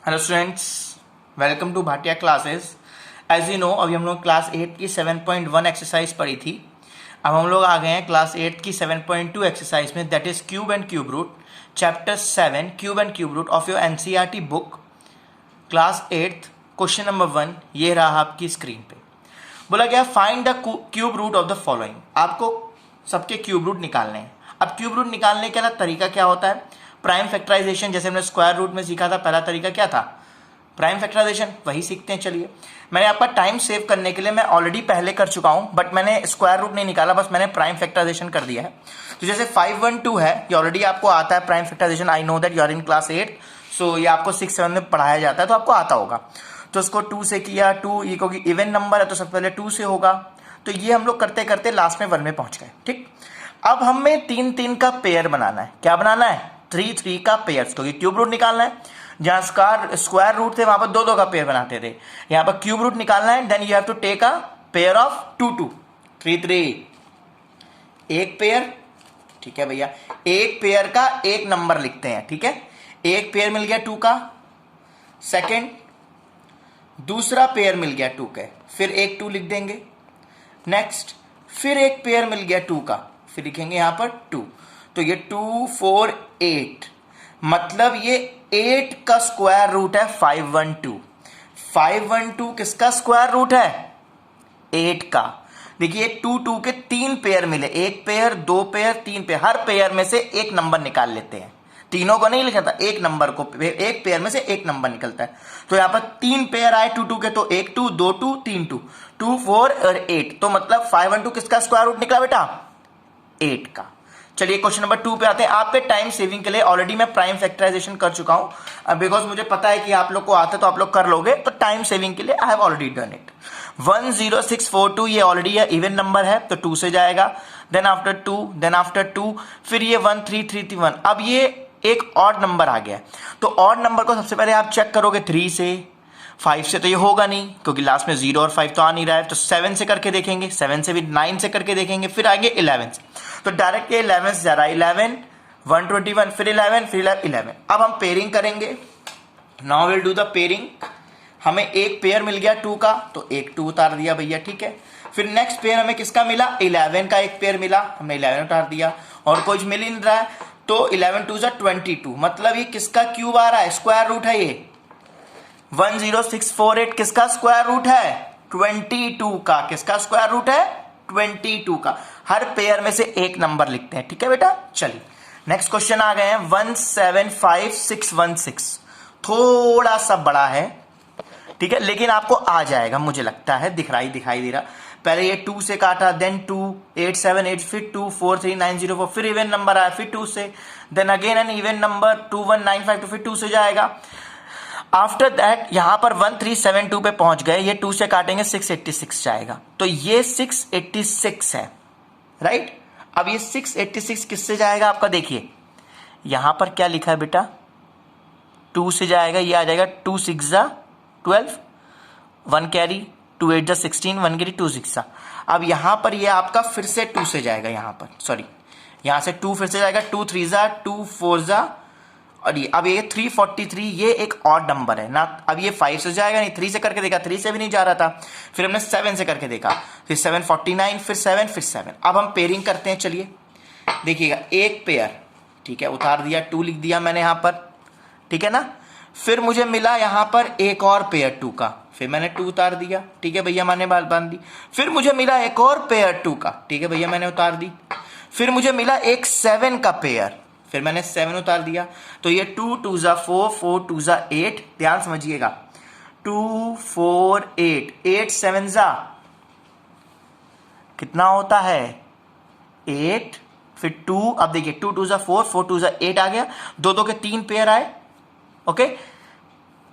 Hello students, welcome to Bhatia classes. As you know, अभी हम लोग क्लास 8 की 7.1 एक्सरसाइज पढ़ी थी। अब हम लोग आ गए हैं क्लास 8 की 7.2 एक्सरसाइज में, that is cube and cube root, chapter 7 cube and cube root of your NCERT book class 8, question number 1 ये रहा आपकी स्क्रीन पे। बोला गया find the cube root of the following. आपको सबके क्यूब रूट निकालने हैं। अब क्यूब रूट निकालने का तरीका क्या होता है? प्राइम फैक्टराइजेशन, जैसे हमने स्क्वायर रूट में सीखा था, पहला तरीका क्या था? प्राइम फैक्टराइजेशन, वही सीखते हैं। चलिए, मैंने आपका टाइम सेव करने के लिए मैं ऑलरेडी पहले कर चुका हूं, बट मैंने स्क्वायर रूट नहीं निकाला, बस मैंने प्राइम फैक्टराइजेशन कर दिया है। तो जैसे 512 है, ये ऑलरेडी आपको आता है prime factorization. I know that you are in class 8, so ये आपको 6-7 में पढ़ाया जाता है, तो आपको आता होगा। तो इसको 2 से किया, 2 ये क्योंकि इवन नंबर है तो सबसे पहले 2 से होगा। तो ये हम लोग करते करते लास्ट में 1 में पहुंच गए। ठीक, अब हमें 3-3 का पेयर बनाना है। क्या बनाना है? 3-3 का पेयर, क्योंकि क्यूब रूट निकालना है। जहां स्क्वायर रूट थे वहां पर 2-2 का पेयर बनाते थे, यहां पर क्यूब रूट निकालना है। Then you have to take a pair of 2-2, 3-3 एक पेयर। ठीक है भैया, एक पेयर का एक नंबर लिखते हैं। ठीक है, एक पेयर मिल गया 2 का, सेकंड दूसरा पेयर मिल गया 2 के, फिर एक 2 लिख देंगे। नेक्स्ट फिर एक पेयर मिल गया 2 का, फिर लिखेंगे यहां पर 2। तो ये 2, 4, 8, मतलब ये 8 का स्क्वायर रूट है 512। 512 किसका स्क्वायर रूट है? 8 का। देखिए 2-2 के 3 पेयर मिले, एक पेयर, 2 पेयर, 3 पेयर। हर पेयर में से एक नंबर निकाल लेते हैं। तीनों को नहीं लिखा था, एक नंबर को, एक पेयर में से एक नंबर निकलता है। तो यहां पर 3 पेयर आए 2-2 के, तो 1 2, 2 2, 3 2, 2 4 और 8। तो मतलब 512 किसका स्क्वायर रूट निकला बेटा? 8 का। चलिए क्वेश्चन नंबर 2 पे आते हैं। आपके टाइम सेविंग के लिए ऑलरेडी मैं प्राइम फैक्टराइजेशन कर चुका हूं, बिकॉज मुझे पता है कि आप लोग को आता है तो आप लोग कर लोगे। तो टाइम सेविंग के लिए I have already done it. 10642 ये ऑलरेडी है, इवन नंबर है तो 2 से जाएगा। देन आफ्टर 2, देन आफ्टर 2, फिर ये 13331। अब ये एक ऑड नंबर आ गया, तो ऑड नंबर को सबसे पहले आप चेक करोगे 3 से, 5 से तो ये होगा नहीं क्योंकि लास्ट में 0 और 5 तो आ नहीं रहा है। तो 7 से करके देखेंगे, 7 से भी 9 से करके देखेंगे, फिर आगे 11 से। तो डायरेक्ट ये 11 से जा रहा है, 11, 121, फिर 11, फिर 11। अब हम पेयरिंग करेंगे। Now will do the pairing. हमें एक पेयर मिल गया 2 का, तो एक 2 उतार दिया भैया। ठीक है, फिर नेक्स्ट पेयर हमें किसका मिला? 11 का एक पेयर मिला, हमने 11 उतार दिया। और कुछ मिल ही नहीं रहा है, तो 11 2 22, मतलब ये किसका क्यूब आ रहा है? स्क्वायर रूट है ये। 10648 किसका स्क्वायर रूट है? 22 का। किसका स्क्वायर रूट है? 22 का। हर पेयर में से एक नंबर लिखते हैं। ठीक है बेटा, चलिए नेक्स्ट क्वेश्चन आ गए हैं। 175616 थोड़ा सा बड़ा है, ठीक है, लेकिन आपको आ जाएगा मुझे लगता है। दिखाई दे रहा। पहले ये 2 से काटा, देन 2, 878, फिर 2, 43904, फिर इवन नंबर आया, फिर 2 से, then again an even number 2195, तो फिर 2 से जाएगा। आफ्टर दैट यहां पर 1372 पे पहुंच गए, ये 2 से काटेंगे 686 जाएगा। तो ये 686 है, राइट। अब ये 686 किससे जाएगा आपका? देखिए यहां पर क्या लिखा है बेटा, 2 से जाएगा, ये आ जाएगा 2 6 12, 1 कैरी, 2 8 16, 1 कैरी, 2 6। अब यहां पर ये आपका फिर से 2 से जाएगा, यहां पर सॉरी, यहां से 2 फिर से जाएगा, 2 3 2 4, और ये अब ये 343, ये एक ऑड नंबर है ना। अब ये 5 से जाएगा नहीं, 3 से करके देखा, 3 से भी नहीं जा रहा था, फिर हमने 7 से करके देखा, फिर 749, फिर 7, फिर 7। अब हम पेयरिंग करते हैं। चलिए देखिएगा, एक पेयर, ठीक है, उतार दिया, 2 लिख दिया मैंने यहां पर, ठीक है ना। फिर मुझे मिला यहां पर एक और पेयर 2 का, फिर मैंने 2 उतार दिया, ठीक है भैया, मैंने बाल बांध दी। फिर मुझे मिला एक और पेयर 2 का, ठीक है भैया, मैंने उतार दी। फिर मुझे मिला एक 7 का पेयर, फिर मैंने 7 उतार दिया। तो ये 2 2 4, 4 2 8, ध्यान समझिएगा, 2 4 8, 8 7 कितना होता है? 8, फिर 2, अब देखिए 2 2 4, 4 2 8 आ गया, 2 2 के 3 पेयर आए, ओके।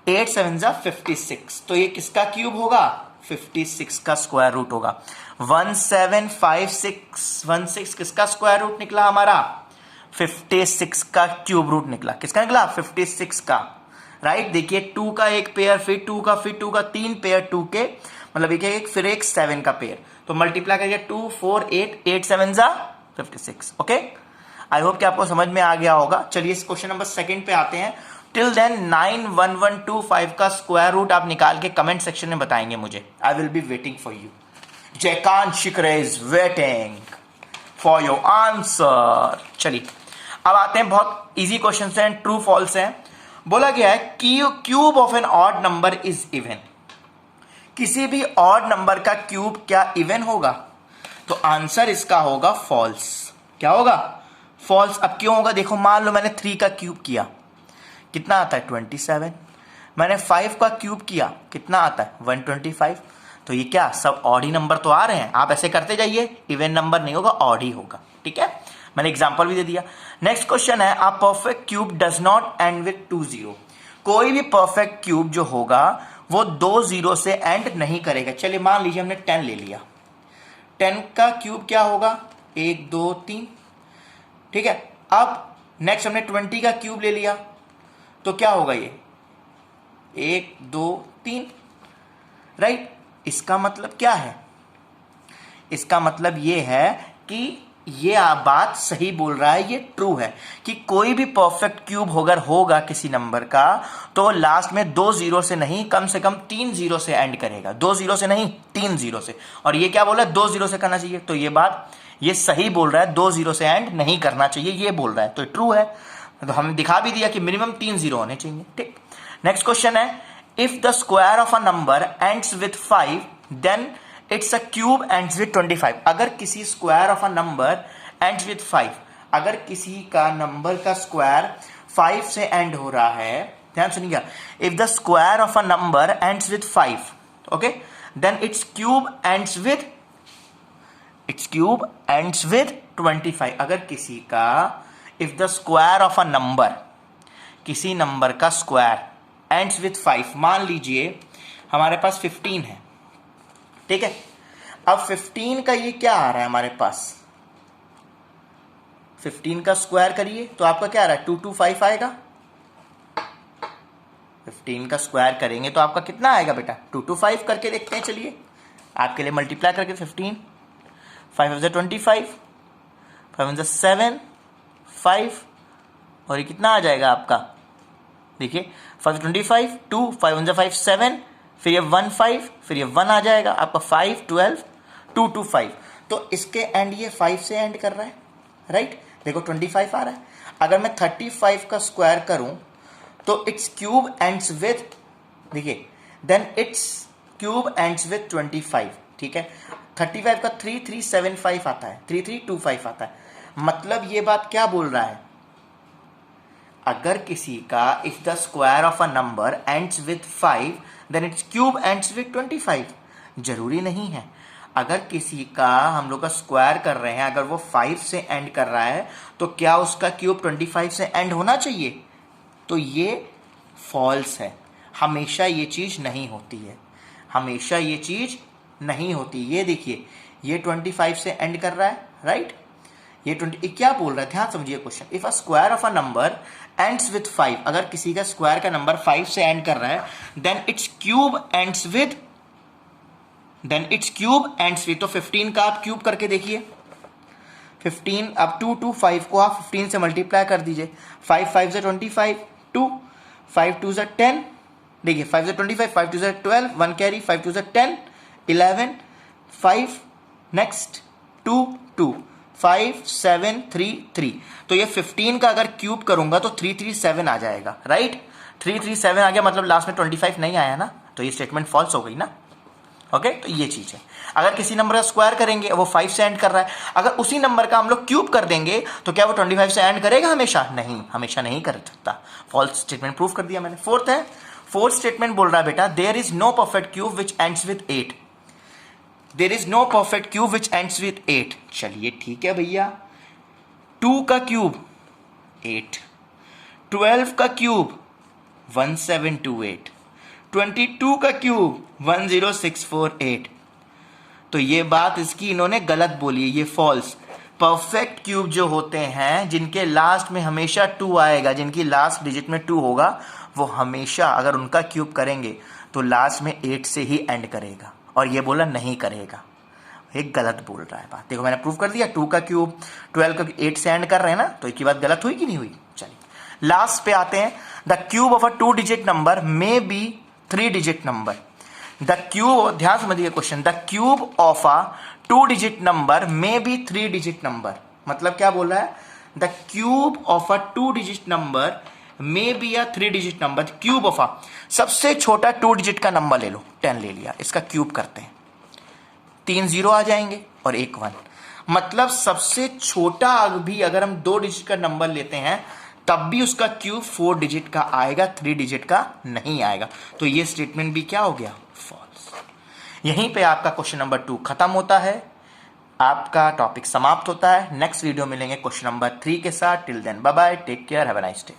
8 7 56, तो ये किसका क्यूब होगा? 56 का स्क्वायर रूट होगा। 175616 किसका स्क्वायर रूट निकला हमारा? 56 का क्यूब रूट निकला। किसका निकला? 56 का, राइट। देखिए 2 का एक पेयर, फिर 2 का, फिर 2 का, 3 पेयर 2 के, मतलब एक फिर एक 7 का पेयर, तो मल्टीप्लाई करके 2 4 8, 8 7 56, ओके। आई होप कि आपको समझ में आ गया होगा। चलिए इस क्वेश्चन नंबर 2 पे आते हैं। टिल देन 91125 का स्क्वायर रूट आप निकाल के कमेंट सेक्शन में बताएंगे मुझे. I will be waiting for you. Jaikant Shikre is waiting for your answer. चलिए अब आते हैं, बहुत इजी क्वेश्चन हैं, ट्रू फॉल्स हैं. बोला गया है cube of an odd number is even. किसी भी ऑड नंबर का क्यूब क्या इवन होगा? तो आंसर इसका होगा फॉल्स. क्या होगा? फॉल्स. अब क्यों होगा? देखो, मान लो मैंने 3 का क्यूब किया, कितना आता है? 27. मैंने 5 का क्यूब किया, कितना आता है? 125. तो ये क्या सब ऑड ही नंबर तो आ रहे हैं. आप ऐसे करते जाइए, इवन नंबर नहीं होगा, ऑड ही होगा. ठीक है, मैंने एग्जांपल भी दे दिया. नेक्स्ट क्वेश्चन है, a perfect cube does not and with 2 0. कोई भी परफेक्ट क्यूब जो होगा वो 2 0 से एंड नहीं करेगा. चलिए मान लीजिए हमने 10 ले लिया. 10 का क्यूब क्या होगा? 1 2 3. ठीक है, अब नेक्स्ट हमने 20 का क्यूब ले लिया, तो क्या होगा? ये 1 2 3. राइट. इसका मतलब क्या है? इसका मतलब ये है कि ये आप बात सही बोल रहा है, ये ट्रू है कि कोई भी परफेक्ट क्यूब अगर होगा किसी नंबर का तो लास्ट में 2 0 से नहीं, कम से कम 3 0 से एंड करेगा. 2 0 से नहीं, 3 0 से. और ये क्या बोल रहा है? 2 0 से करना चाहिए. तो ये बात ये सही बोल रहा है, 2 0 से एंड नहीं करना चाहिए, ये बोल रहा है, तो ट्रू है. तो हमने दिखा भी दिया कि मिनिमम 3 0 होने चाहिए. ठीक. नेक्स्ट क्वेश्चन है, if the square of a number ends with 5 then it's a cube ends with 25. अगर किसी square of a number ends with 5, अगर किसी का नंबर का स्क्वायर 5 से एंड हो रहा है, ध्यान सुनिएगा, if the square of a number ends with 5, okay, then it's cube ends with 25. अगर किसी का, if the square of a number, किसी नंबर का स्क्वायर एंड्स विथ 5, मान लीजिए हमारे पास 15 है. ठीक है, अब 15 का ये क्या आ रहा है हमारे पास? 15 का स्क्वायर करिए तो आपका क्या आ रहा है? 225 आएगा. 15 का स्क्वायर करेंगे तो आपका कितना आएगा बेटा? 225 करके देखते हैं. चलिए आपके लिए मल्टीप्लाई करके 15, 5 25, 5 7, 5, और ये कितना आ जाएगा आपका? देखिए 5 25, 2, 5 5 7, फिर ये 1 5, फिर ये 1 आ जाएगा आपका 5 12 2 2 5. तो इसके एंड ये 5 से एंड कर रहा है. राइट. देखो 25 आ रहा है. अगर मैं 35 का स्क्वायर करूं तो इट्स क्यूब एंड्स विथ, देखिए, then it's cube ends with 25. ठीक है, 35 का 3375 आता है, 3325 आता है. मतलब ये बात क्या बोल रहा है? अगर किसी का, if the square of a number ends with 5 then it's cube ends with 25. जरूरी नहीं है. अगर किसी का हम लोग का स्क्वायर कर रहे हैं, अगर वो 5 से एंड कर रहा है तो क्या उसका क्यूब 25 से एंड होना चाहिए? तो ये फॉल्स है. हमेशा ये चीज नहीं होती है, हमेशा ये चीज नहीं होती. ये देखिए, ये 25 से एंड कर रहा है. राइट. ये 20 क्या बोल रहा है? ध्यान समझिए question. If a square of a number ends with 5, अगर किसी का स्क्वायर का नंबर 5 से एंड कर रहा है, then it's cube ends with, तो 15 का आप क्यूब करके देखिए. 15, अब 2 2 5 को आप 15 से मल्टीप्लाई कर दीजिए. 5 5 से 25, 2, 5 2 से 10, देखिए 5 से 25, 5 2 से 12, 1 कैरी, 5 2 से 10, 11, 5, नेक्स्ट 2 2, 5 7 3 3. तो ये 15 का अगर क्यूब करूंगा तो 337 आ जाएगा. राइट. 337 आ गया, मतलब लास्ट में 25 नहीं आया ना, तो ये स्टेटमेंट फॉल्स हो गई ना. ओके, तो ये चीज है. अगर किसी नंबर का स्क्वायर करेंगे, वो 5 से एंड कर रहा है, अगर उसी नंबर का हम लोग क्यूब कर देंगे तो क्या वो 25 से एंड करेगा? हमेशा नहीं, हमेशा नहीं कर सकता. फॉल्स स्टेटमेंट प्रूव कर दिया मैंने. फोर्थ है, फोर्थ स्टेटमेंट बोल रहा है बेटा, there is no perfect cube which ends with 8. There is no perfect cube which ends with 8. चलिए ठीक है भैया, 2 का क्यूब 8, 12 का क्यूब 1728, 22 का क्यूब 10648. तो ये बात इसकी इन्होंने गलत बोली है, ये फॉल्स. परफेक्ट क्यूब जो होते हैं जिनके लास्ट में हमेशा 2 आएगा, जिनकी लास्ट डिजिट में 2 होगा, वो हमेशा अगर उनका क्यूब करेंगे तो लास्ट में 8 से ही एंड करेगा. और ये बोला नहीं करेगा, ये गलत बोल रहा है बात. देखो मैंने प्रूव कर दिया. 2 का क्यूब 12 का 8 से एंड कर रहे हैं ना, तो एक ही बात गलत हुई कि नहीं हुई? चलिए लास्ट पे आते हैं, the cube of a 2 digit number may be 3 digit number. The cube, ध्यान समझिए question, the cube of a 2 digit number may be 3 digit number. मतलब क्या बोल रहा है, the cube of a 2 digit number may be a 3 digit number. Cube of a, सबसे छोटा 2 digit का नंबर ले लो, 10 ले लिया, इसका क्यूब करते हैं, 3 जीरो आ जाएंगे और 1 1। मतलब सबसे छोटा भी अगर हम 2 डिजिट का नंबर लेते हैं तब भी उसका क्यूब 4 डिजिट का आएगा, 3 डिजिट का नहीं आएगा। तो ये स्टेटमेंट भी क्या हो गया, फॉल्स। यहीं पे आपका क्वेश्चन नंबर 2 खत्म होता है, आपका टॉपिक समाप्त होता है। नेक्स्ट वीडियो मिलेंगे क्वेश्चन नंबर 3 के साथ। Till then bye bye, take care, have a nice day.